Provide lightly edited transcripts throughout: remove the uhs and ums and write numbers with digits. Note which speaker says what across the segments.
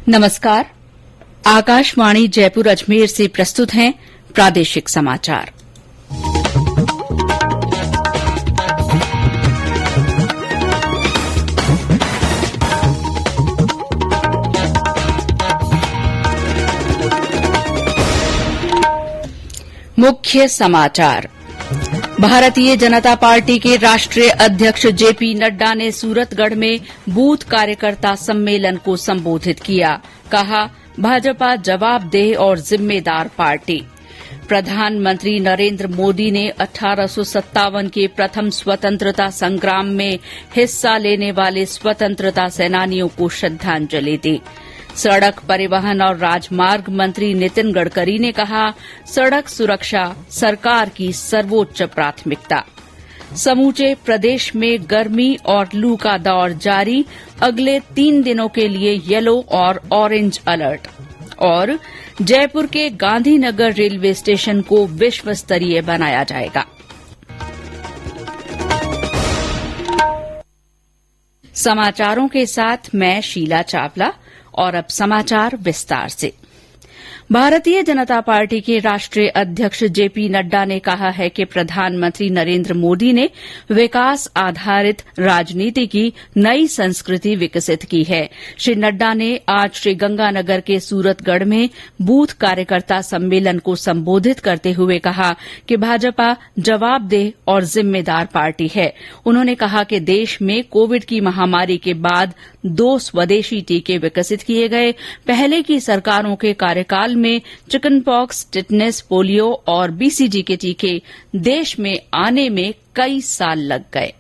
Speaker 1: नमस्कार। आकाशवाणी जयपुर अजमेर से प्रस्तुत हैं प्रादेशिक समाचार। मुख्य समाचार। भारतीय जनता पार्टी के राष्ट्रीय अध्यक्ष जेपी नड्डा ने सूरतगढ़ में बूथ कार्यकर्ता सम्मेलन को संबोधित किया। कहा, भाजपा जवाबदेह और जिम्मेदार पार्टी। प्रधानमंत्री नरेंद्र मोदी ने 1857 के प्रथम स्वतंत्रता संग्राम में हिस्सा लेने वाले स्वतंत्रता सेनानियों को श्रद्धांजलि दी। सड़क परिवहन और राजमार्ग मंत्री नितिन गडकरी ने कहा, सड़क सुरक्षा सरकार की सर्वोच्च प्राथमिकता। समूचे प्रदेश में गर्मी और लू का दौर जारी, अगले 3 दिनों के लिए येलो और ऑरेंज अलर्ट। और जयपुर के गांधीनगर रेलवे स्टेशन को विश्व स्तरीय बनाया जाएगा। समाचारों के साथ मैं शीला चावला। और अब समाचार विस्तार से। भारतीय जनता पार्टी के राष्ट्रीय अध्यक्ष जेपी नड्डा ने कहा है कि प्रधानमंत्री नरेंद्र मोदी ने विकास आधारित राजनीति की नई संस्कृति विकसित की है। श्री नड्डा ने आज श्रीगंगानगर के सूरतगढ़ में बूथ कार्यकर्ता सम्मेलन को संबोधित करते हुए कहा कि भाजपा जवाबदेह और जिम्मेदार पार्टी है। उन्होंने कहा कि देश में कोविड की महामारी के बाद 2 स्वदेशी टीके विकसित किए गए। पहले की सरकारों के कार्यकाल में चिकन पॉक्स, टिटनेस, पोलियो और बीसीजी के टीके देश में आने में कई साल लग गए।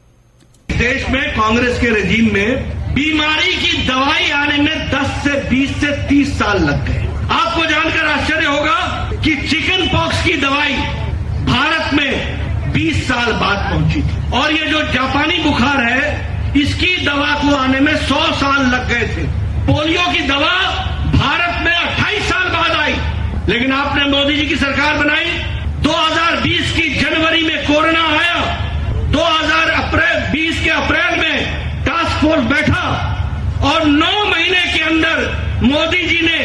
Speaker 2: देश में कांग्रेस के रेजिम में बीमारी की दवाई आने में 10 से 20 से 30 साल लग गए। आपको जानकर आश्चर्य होगा कि चिकन पॉक्स की दवाई भारत में 20 साल बाद पहुंची थी। और ये जो जापानी बुखार है, इसकी दवा को आने में 100 साल लग गए थे। पोलियो की दवा भारत में 28 साल बाद आई। लेकिन आपने मोदी जी की सरकार बनाई। 2020 की जनवरी में कोरोना आया। 2020 के अप्रैल में टास्क फोर्स बैठा और 9 महीने के अंदर मोदी जी ने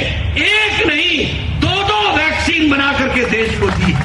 Speaker 2: एक नहीं 2 वैक्सीन बना करके देश को दी।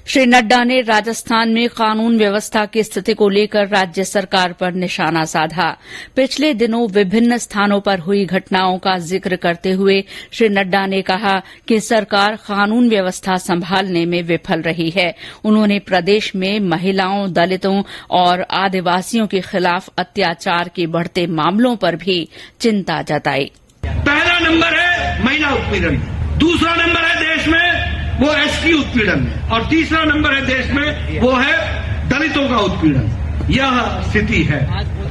Speaker 1: श्री नड्डा ने राजस्थान में कानून व्यवस्था की स्थिति को लेकर राज्य सरकार पर निशाना साधा। पिछले दिनों विभिन्न स्थानों पर हुई घटनाओं का जिक्र करते हुए श्री नड्डा ने कहा कि सरकार कानून व्यवस्था संभालने में विफल रही है। उन्होंने प्रदेश में महिलाओं, दलितों और आदिवासियों के खिलाफ अत्याचार के बढ़ते मामलों पर भी चिंता जताई।
Speaker 2: पहला नंबर है महिला उत्पीड़न, दूसरा नंबर है देश में वो एसटी उत्पीड़न है, और तीसरा नंबर है देश में वो है दलितों का उत्पीड़न। यह स्थिति है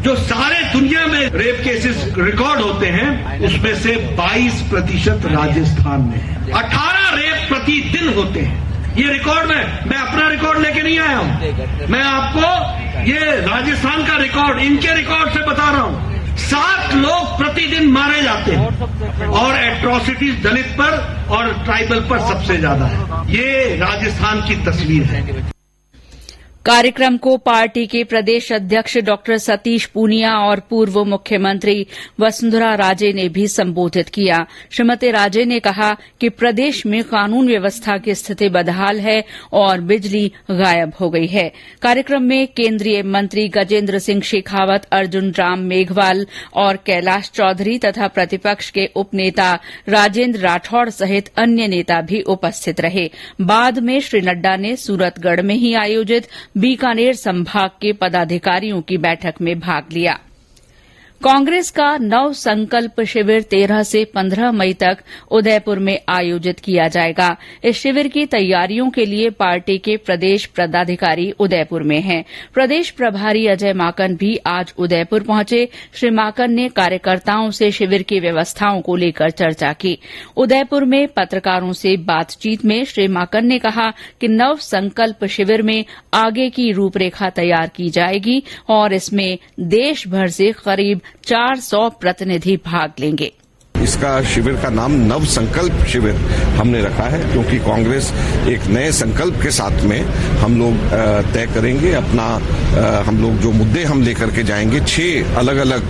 Speaker 2: जो सारे दुनिया में रेप केसेस रिकॉर्ड होते हैं, उसमें से 22% राजस्थान में है। 18 रेप प्रतिदिन होते हैं। ये रिकॉर्ड मैं अपना रिकॉर्ड लेके नहीं आया हूं, मैं आपको ये राजस्थान का रिकॉर्ड, इनके रिकॉर्ड से बता रहा हूं। 7 लोग प्रतिदिन मारे जाते हैं और एट्रोसिटीज दलित पर और ट्राइबल पर सबसे ज्यादा है। ये राजस्थान की तस्वीर है।
Speaker 1: कार्यक्रम को पार्टी के प्रदेश अध्यक्ष डॉक्टर सतीश पूनिया और पूर्व मुख्यमंत्री वसुंधरा राजे ने भी संबोधित किया। श्रीमती राजे ने कहा कि प्रदेश में कानून व्यवस्था की स्थिति बदहाल है और बिजली गायब हो गई है। कार्यक्रम में केंद्रीय मंत्री गजेंद्र सिंह शेखावत, अर्जुन राम मेघवाल और कैलाश चौधरी तथा प्रतिपक्ष के उपनेता राजेंद्र राठौड़ सहित अन्य नेता भी उपस्थित रहे। बाद में श्री नड्डा ने सूरतगढ़ में ही आयोजित बीकानेर संभाग के पदाधिकारियों की बैठक में भाग लिया। कांग्रेस का नव संकल्प शिविर 13 से 15 मई तक उदयपुर में आयोजित किया जाएगा। इस शिविर की तैयारियों के लिए पार्टी के प्रदेश पदाधिकारी उदयपुर में हैं। प्रदेश प्रभारी अजय माकन भी आज उदयपुर पहुंचे। श्री माकन ने कार्यकर्ताओं से शिविर की व्यवस्थाओं को लेकर चर्चा की। उदयपुर में पत्रकारों से बातचीत में श्री माकन ने कहा कि नव संकल्प शिविर में आगे की रूपरेखा तैयार की जाएगी और इसमें देश भर से करीब 400 प्रतिनिधि भाग लेंगे।
Speaker 3: इसका शिविर का नाम नव संकल्प शिविर हमने रखा है, क्योंकि कांग्रेस एक नए संकल्प के साथ में हम लोग तय करेंगे अपना, हम लोग जो मुद्दे हम लेकर के जाएंगे 6 अलग अलग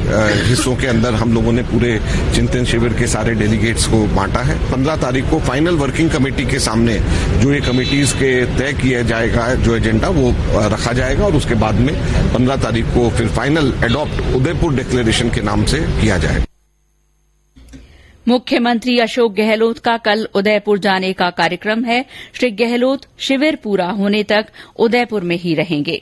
Speaker 3: हिस्सों के अंदर हम लोगों ने पूरे चिंतन शिविर के सारे डेलीगेट्स को बांटा है। 15 तारीख को फाइनल वर्किंग कमेटी के सामने जो ये कमेटीज के तय किया जाएगा, जो एजेंडा वो रखा जाएगा और उसके बाद में 15 तारीख को फिर फाइनल एडॉप्ट उदयपुर डिक्लेरेशन के नाम से किया जाएगा।
Speaker 1: मुख्यमंत्री अशोक गहलोत का कल उदयपुर जाने का कार्यक्रम है। श्री गहलोत शिविर पूरा होने तक उदयपुर में ही रहेंगे।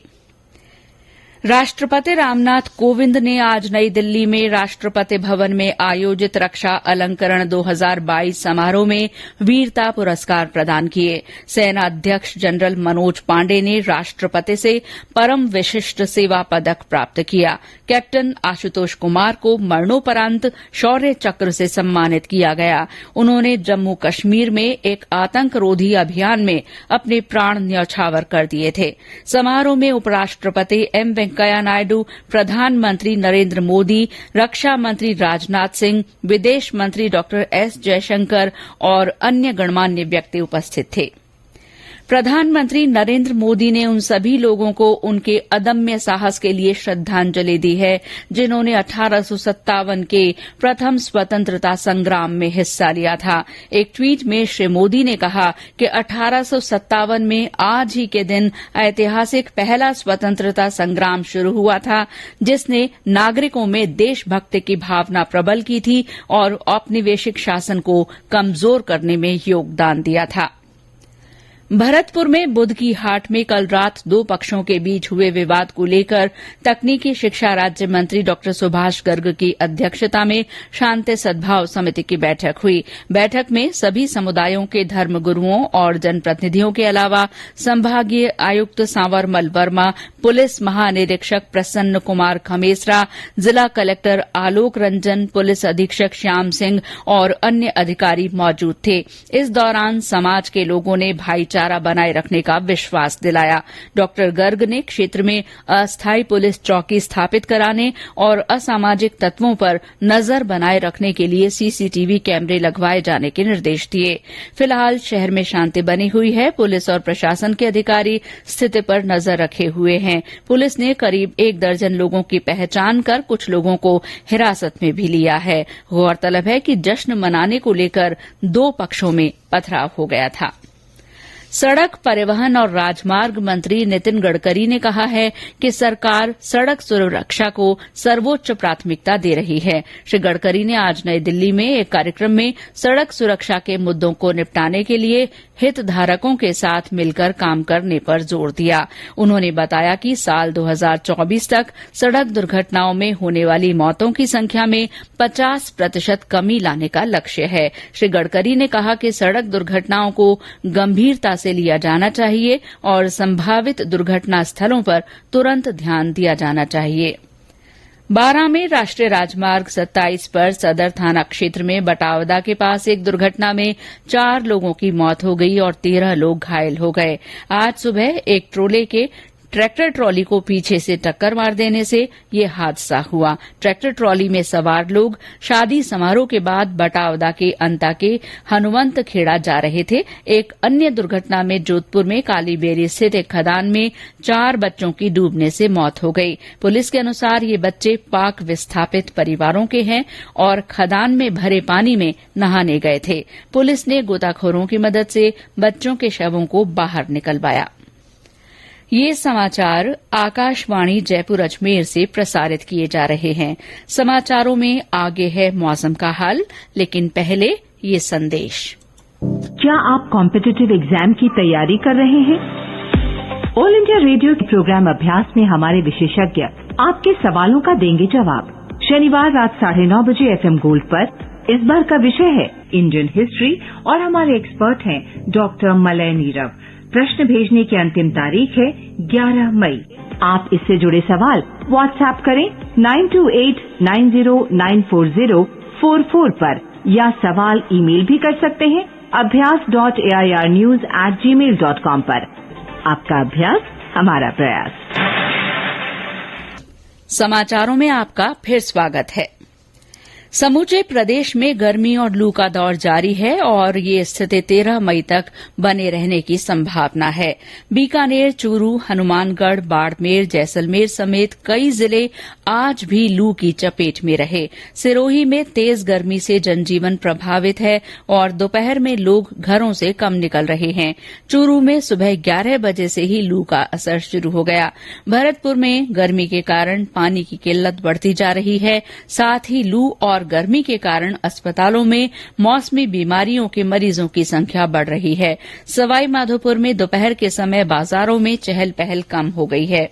Speaker 1: राष्ट्रपति रामनाथ कोविंद ने आज नई दिल्ली में राष्ट्रपति भवन में आयोजित रक्षा अलंकरण 2022 समारोह में वीरता पुरस्कार प्रदान किए। सेना अध्यक्ष जनरल मनोज पांडे ने राष्ट्रपति से परम विशिष्ट सेवा पदक प्राप्त किया। कैप्टन आशुतोष कुमार को मरणोपरांत शौर्य चक्र से सम्मानित किया गया। उन्होंने जम्मू कश्मीर में एक आतंकरोधी अभियान में अपने प्राण न्यौछावर कर दिए थे। समारोह में उपराष्ट्रपति एम वेंकैया नायडू, प्रधानमंत्री नरेंद्र मोदी, रक्षा मंत्री राजनाथ सिंह, विदेश मंत्री डॉक्टर एस जयशंकर और अन्य गणमान्य व्यक्ति उपस्थित थे। प्रधानमंत्री नरेंद्र मोदी ने उन सभी लोगों को उनके अदम्य साहस के लिए श्रद्धांजलि दी है जिन्होंने 1857 के प्रथम स्वतंत्रता संग्राम में हिस्सा लिया था। एक ट्वीट में श्री मोदी ने कहा कि 1857 में आज ही के दिन ऐतिहासिक पहला स्वतंत्रता संग्राम शुरू हुआ था, जिसने नागरिकों में देशभक्ति की भावना प्रबल की थी और औपनिवेशिक शासन को कमजोर करने में योगदान दिया था। भरतपुर में बुध की हाट में कल रात 2 पक्षों के बीच हुए विवाद को लेकर तकनीकी शिक्षा राज्य मंत्री डॉक्टर सुभाष गर्ग की अध्यक्षता में शांति सद्भाव समिति की बैठक हुई। बैठक में सभी समुदायों के धर्मगुरुओं और जनप्रतिनिधियों के अलावा संभागीय आयुक्त सांवरमल वर्मा, पुलिस महानिरीक्षक प्रसन्न कुमार खमेसरा, जिला कलेक्टर आलोक रंजन, पुलिस अधीक्षक श्याम सिंह और अन्य अधिकारी मौजूद थे। इस दौरान समाज के लोगों ने भाईचारा बनाए रखने का विश्वास दिलाया। डॉक्टर गर्ग ने क्षेत्र में अस्थायी पुलिस चौकी स्थापित कराने और असामाजिक तत्वों पर नजर बनाए रखने के लिए सीसीटीवी कैमरे लगवाए जाने के निर्देश दिए। फिलहाल शहर में शांति बनी हुई है। पुलिस और प्रशासन के अधिकारी स्थिति पर नजर रखे हुए हैं। पुलिस ने करीब 1 दर्जन लोगों की पहचान कर कुछ लोगों को हिरासत में भी लिया है। गौरतलब है कि जश्न मनाने को लेकर 2 पक्षों में पथराव हो गया था। सड़क परिवहन और राजमार्ग मंत्री नितिन गडकरी ने कहा है कि सरकार सड़क सुरक्षा को सर्वोच्च प्राथमिकता दे रही है। श्री गडकरी ने आज नई दिल्ली में एक कार्यक्रम में सड़क सुरक्षा के मुद्दों को निपटाने के लिए हितधारकों के साथ मिलकर काम करने पर जोर दिया। उन्होंने बताया कि साल 2024 तक सड़क दुर्घटनाओं में होने वाली मौतों की संख्या में 50% कमी लाने का लक्ष्य है। श्री गडकरी ने कहा कि सड़क दुर्घटनाओं को गंभीरता से लिया जाना चाहिए और संभावित दुर्घटना स्थलों पर तुरंत ध्यान दिया जाना चाहिए। बारां में राष्ट्रीय राजमार्ग 27 पर सदर थाना क्षेत्र में बटावदा के पास एक दुर्घटना में 4 लोगों की मौत हो गई और 13 लोग घायल हो गए। आज सुबह एक ट्रोले के ट्रैक्टर ट्रॉली को पीछे से टक्कर मार देने से ये हादसा हुआ। ट्रैक्टर ट्रॉली में सवार लोग शादी समारोह के बाद बटावदा के अंता के हनुमंत खेड़ा जा रहे थे। एक अन्य दुर्घटना में जोधपुर में कालीबेरी स्थित एक खदान में 4 बच्चों की डूबने से मौत हो गई। पुलिस के अनुसार ये बच्चे पाक विस्थापित परिवारों के हैं और खदान में भरे पानी में नहाने गए थे। पुलिस ने गोताखोरों की मदद से बच्चों के शवों को बाहर निकलवाया। ये समाचार आकाशवाणी जयपुर अजमेर से प्रसारित किए जा रहे हैं। समाचारों में आगे है मौसम का हाल, लेकिन पहले ये संदेश।
Speaker 4: क्या आप कॉम्पिटिटिव एग्जाम की तैयारी कर रहे हैं? ऑल इंडिया रेडियो के प्रोग्राम अभ्यास में हमारे विशेषज्ञ आपके सवालों का देंगे जवाब। शनिवार रात 9:30 बजे FM गोल्ड पर। इस बार का विषय है इंडियन हिस्ट्री और हमारे एक्सपर्ट हैं डॉक्टर मलय नीरव। प्रश्न भेजने की अंतिम तारीख है 11 मई। आप इससे जुड़े सवाल व्हाट्सएप करें 9289094044 पर या सवाल ईमेल भी कर सकते हैं abhyas.airnews@gmail.com पर। आपका अभ्यास हमारा प्रयास।
Speaker 1: समाचारों में आपका फिर स्वागत है। समूचे प्रदेश में गर्मी और लू का दौर जारी है और ये स्थिति 13 मई तक बने रहने की संभावना है। बीकानेर, चूरू, हनुमानगढ़, बाड़मेर, जैसलमेर समेत कई जिले आज भी लू की चपेट में रहे। सिरोही में तेज गर्मी से जनजीवन प्रभावित है और दोपहर में लोग घरों से कम निकल रहे हैं। चूरू में सुबह 11 बजे से ही लू का असर शुरू हो गया। भरतपुर में गर्मी के कारण पानी की किल्लत बढ़ती जा रही है। साथ ही लू और गर्मी के कारण अस्पतालों में मौसमी बीमारियों के मरीजों की संख्या बढ़ रही है। सवाईमाधोपुर में दोपहर के समय बाजारों में चहल पहल कम हो गई है।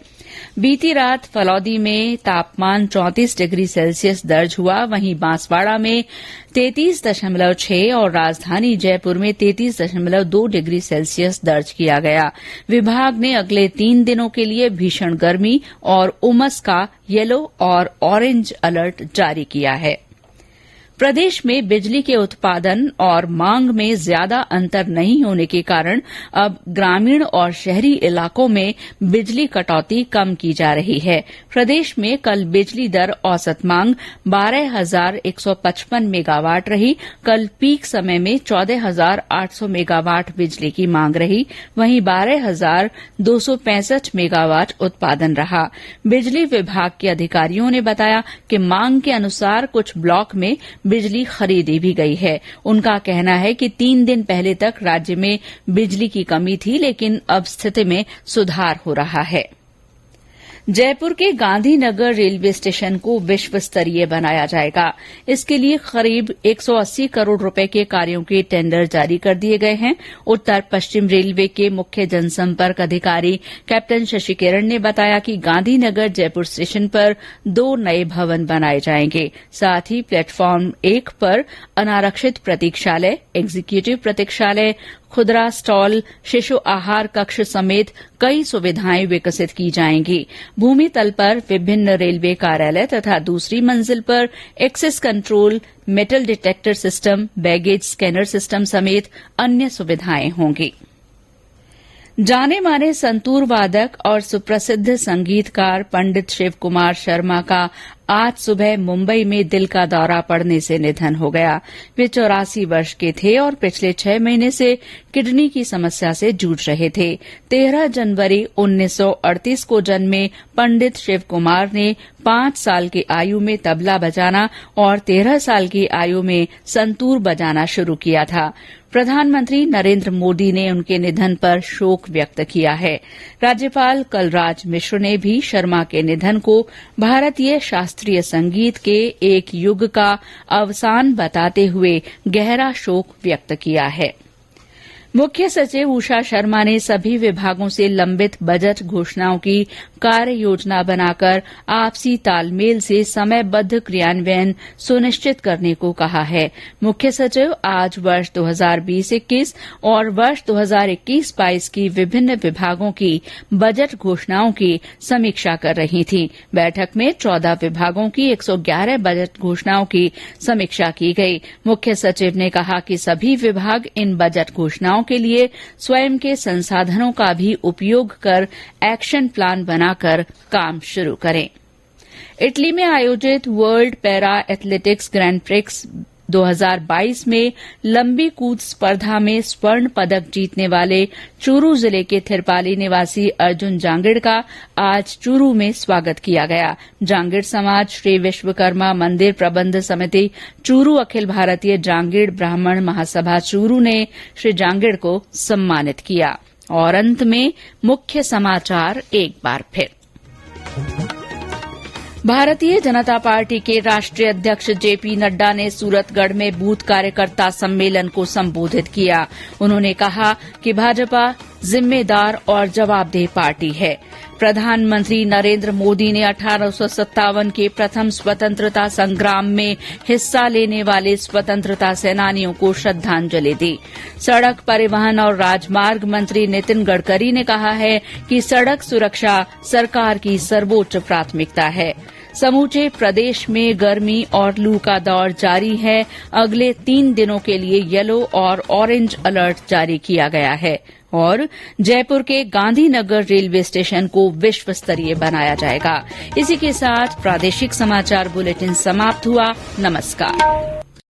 Speaker 1: बीती रात फलौदी में तापमान 34 डिग्री सेल्सियस दर्ज हुआ, वहीं बांसवाड़ा में 33.6 और राजधानी जयपुर में 33.2 डिग्री सेल्सियस दर्ज किया गया। विभाग ने अगले 3 दिनों के लिए भीषण गर्मी और उमस का येलो और ऑरेंज अलर्ट जारी किया है। प्रदेश में बिजली के उत्पादन और मांग में ज्यादा अंतर नहीं होने के कारण अब ग्रामीण और शहरी इलाकों में बिजली कटौती कम की जा रही है। प्रदेश में कल बिजली दर औसत मांग 12,155 मेगावाट रही। कल पीक समय में 14,800 मेगावाट बिजली की मांग रही, वहीं 12,265 मेगावाट उत्पादन रहा। बिजली विभाग के अधिकारियों ने बताया कि मांग के अनुसार कुछ ब्लॉक में बिजली खरीदी भी गई है। उनका कहना है कि 3 दिन पहले तक राज्य में बिजली की कमी थी, लेकिन अब स्थिति में सुधार हो रहा है। जयपुर के गांधीनगर रेलवे स्टेशन को विश्व स्तरीय बनाया जाएगा। इसके लिए करीब 180 करोड़ रुपए के कार्यों के टेंडर जारी कर दिए गए हैं। उत्तर पश्चिम रेलवे के मुख्य जनसंपर्क अधिकारी कैप्टन शशि किरण ने बताया कि गांधीनगर जयपुर स्टेशन पर 2 नए भवन बनाए जाएंगे। साथ ही प्लेटफॉर्म 1 पर अनारक्षित प्रतीक्षालय, एग्जीक्यूटिव प्रतीक्षालय, खुदरा स्टॉल, शिशु आहार कक्ष समेत कई सुविधाएं विकसित की जाएंगी। भूमि तल पर विभिन्न रेलवे कार्यालय तथा दूसरी मंजिल पर access control, metal detector system, baggage scanner system समेत अन्य सुविधाएं होंगी। जाने माने संतूर वादक और सुप्रसिद्ध संगीतकार पंडित शिव कुमार शर्मा का आज सुबह मुंबई में दिल का दौरा पड़ने से निधन हो गया। वे 84 वर्ष के थे और पिछले 6 महीने से किडनी की समस्या से जूझ रहे थे। 13 जनवरी 1938 को जन्मे पंडित शिव कुमार ने 5 साल की आयु में तबला बजाना और 13 साल की आयु में संतूर बजाना शुरू किया था। प्रधानमंत्री नरेंद्र मोदी ने उनके निधन पर शोक व्यक्त किया है। राज्यपाल कलराज मिश्र ने भी शर्मा के निधन को भारतीय शास्त्रीय संगीत के एक युग का अवसान बताते हुए गहरा शोक व्यक्त किया है। मुख्य सचिव उषा शर्मा ने सभी विभागों से लंबित बजट घोषणाओं की कार्य योजना बनाकर आपसी तालमेल से समयबद्ध क्रियान्वयन सुनिश्चित करने को कहा है। मुख्य सचिव आज वर्ष 2020-21 और वर्ष 2021-22 की विभिन्न विभागों की बजट घोषणाओं की समीक्षा कर रही थीं। बैठक में 14 विभागों की 111 बजट घोषणाओं की समीक्षा की गई। मुख्य सचिव ने कहा कि सभी विभाग इन बजट घोषणाओं के लिए स्वयं के संसाधनों का भी उपयोग कर एक्शन प्लान बनाकर काम शुरू करें। इटली में आयोजित world para athletics grand prix 2022 में लंबी कूद स्पर्धा में स्वर्ण पदक जीतने वाले चूरू जिले के थिरपाली निवासी अर्जुन जांगिड़ का आज चूरू में स्वागत किया गया। जांगिड़ समाज श्री विश्वकर्मा मंदिर प्रबंध समिति चूरू अखिल भारतीय जांगिड़ ब्राह्मण महासभा चूरू ने श्री जांगिड़ को सम्मानित किया। और अंत में मुख्य समाचार एक बार फिर। भारतीय जनता पार्टी के राष्ट्रीय अध्यक्ष जेपी नड्डा ने सूरतगढ़ में बूथ कार्यकर्ता सम्मेलन को संबोधित किया। उन्होंने कहा कि भाजपा जिम्मेदार और जवाबदेह पार्टी है। प्रधानमंत्री नरेंद्र मोदी ने 1857 के प्रथम स्वतंत्रता संग्राम में हिस्सा लेने वाले स्वतंत्रता सेनानियों को श्रद्धांजलि दी। सड़क परिवहन और राजमार्ग मंत्री नितिन गडकरी ने कहा है कि सड़क सुरक्षा सरकार की सर्वोच्च प्राथमिकता है। समूचे प्रदेश में गर्मी और लू का दौर जारी है। अगले 3 दिनों के लिए येलो और ऑरेंज अलर्ट जारी किया गया है। और जयपुर के गांधीनगर रेलवे स्टेशन को विश्व स्तरीय बनाया जाएगा। इसी के साथ प्रादेशिक समाचार बुलेटिन समाप्त हुआ। नमस्कार।